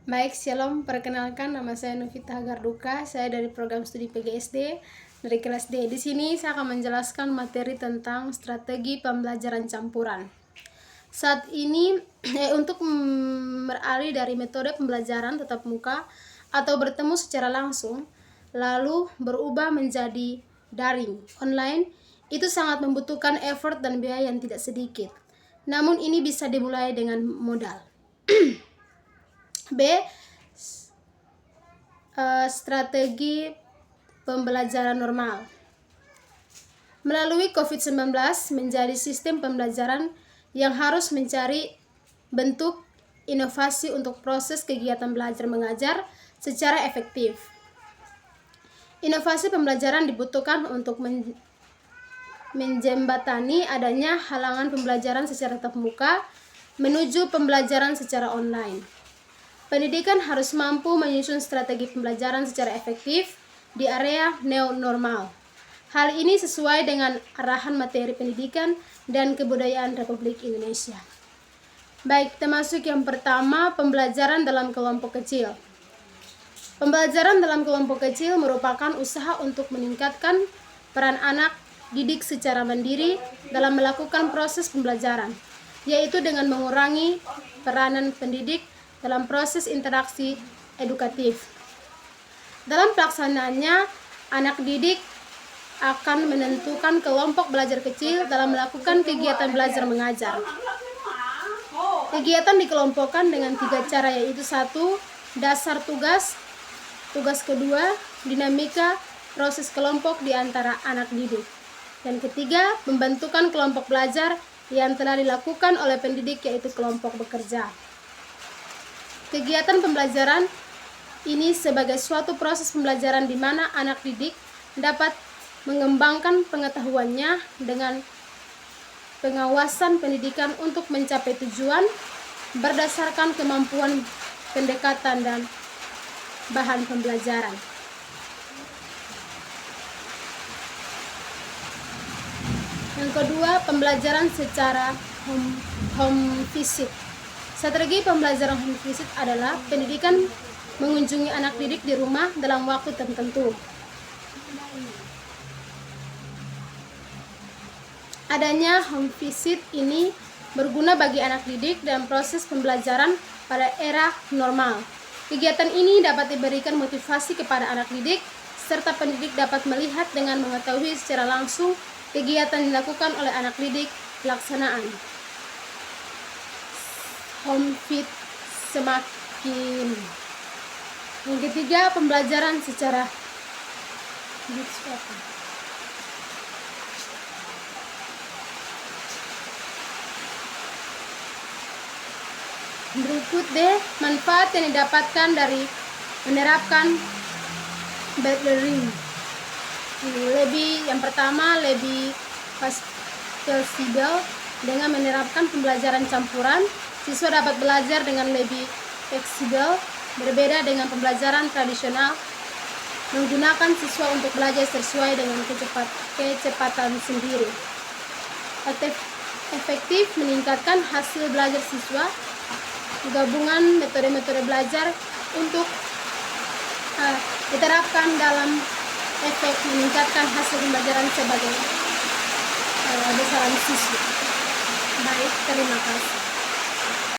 Baik, shalom. Perkenalkan, nama saya Novita Garduka. Saya dari program studi PGSD dari kelas D. Di sini saya akan menjelaskan materi tentang strategi pembelajaran campuran. Saat ini untuk beralih dari metode pembelajaran tatap muka atau bertemu secara langsung lalu berubah menjadi daring online, itu sangat membutuhkan effort dan biaya yang tidak sedikit. Namun ini bisa dimulai dengan modal. B. Strategi pembelajaran normal. Melalui COVID-19 menjadi sistem pembelajaran yang harus mencari bentuk inovasi untuk proses kegiatan belajar mengajar secara efektif. Inovasi pembelajaran dibutuhkan untuk menjembatani adanya halangan pembelajaran secara tatap muka menuju pembelajaran secara online. Pendidikan harus mampu menyusun strategi pembelajaran secara efektif di area new normal. Hal ini sesuai dengan arahan materi pendidikan dan kebudayaan Republik Indonesia. Baik, termasuk yang pertama, pembelajaran dalam kelompok kecil. Pembelajaran dalam kelompok kecil merupakan usaha untuk meningkatkan peran anak didik secara mandiri dalam melakukan proses pembelajaran, yaitu dengan mengurangi peranan pendidik dalam proses interaksi edukatif. Dalam pelaksanaannya, anak didik akan menentukan kelompok belajar kecil dalam melakukan kegiatan belajar mengajar. Kegiatan dikelompokkan dengan 3 cara, yaitu 1. Dasar tugas. Tugas kedua, dinamika proses kelompok di antara anak didik. Dan ketiga, pembentukan kelompok belajar yang telah dilakukan oleh pendidik, yaitu kelompok bekerja. Kegiatan pembelajaran ini sebagai suatu proses pembelajaran di mana anak didik dapat mengembangkan pengetahuannya dengan pengawasan pendidikan untuk mencapai tujuan berdasarkan kemampuan pendekatan dan bahan pembelajaran. Yang kedua, pembelajaran secara home visit. Strategi pembelajaran home visit adalah pendidikan mengunjungi anak didik di rumah dalam waktu tertentu. Adanya home visit ini berguna bagi anak didik dalam proses pembelajaran pada era normal. Kegiatan ini dapat diberikan motivasi kepada anak didik, serta pendidik dapat melihat dengan mengetahui secara langsung kegiatan yang dilakukan oleh anak didik pelaksanaan. Home fit semakin. Yang ketiga, pembelajaran secara berikut deh manfaat yang didapatkan dari menerapkan bed learning. Yang pertama, lebih fleksibel. Dengan menerapkan pembelajaran campuran, siswa dapat belajar dengan lebih fleksibel, berbeda dengan pembelajaran tradisional, menggunakan siswa untuk belajar sesuai dengan kecepatan sendiri. Efektif meningkatkan hasil belajar siswa. Gabungan metode-metode belajar untuk diterapkan dalam efek meningkatkan hasil pembelajaran sebagai besaran siswa. Baik, terima kasih.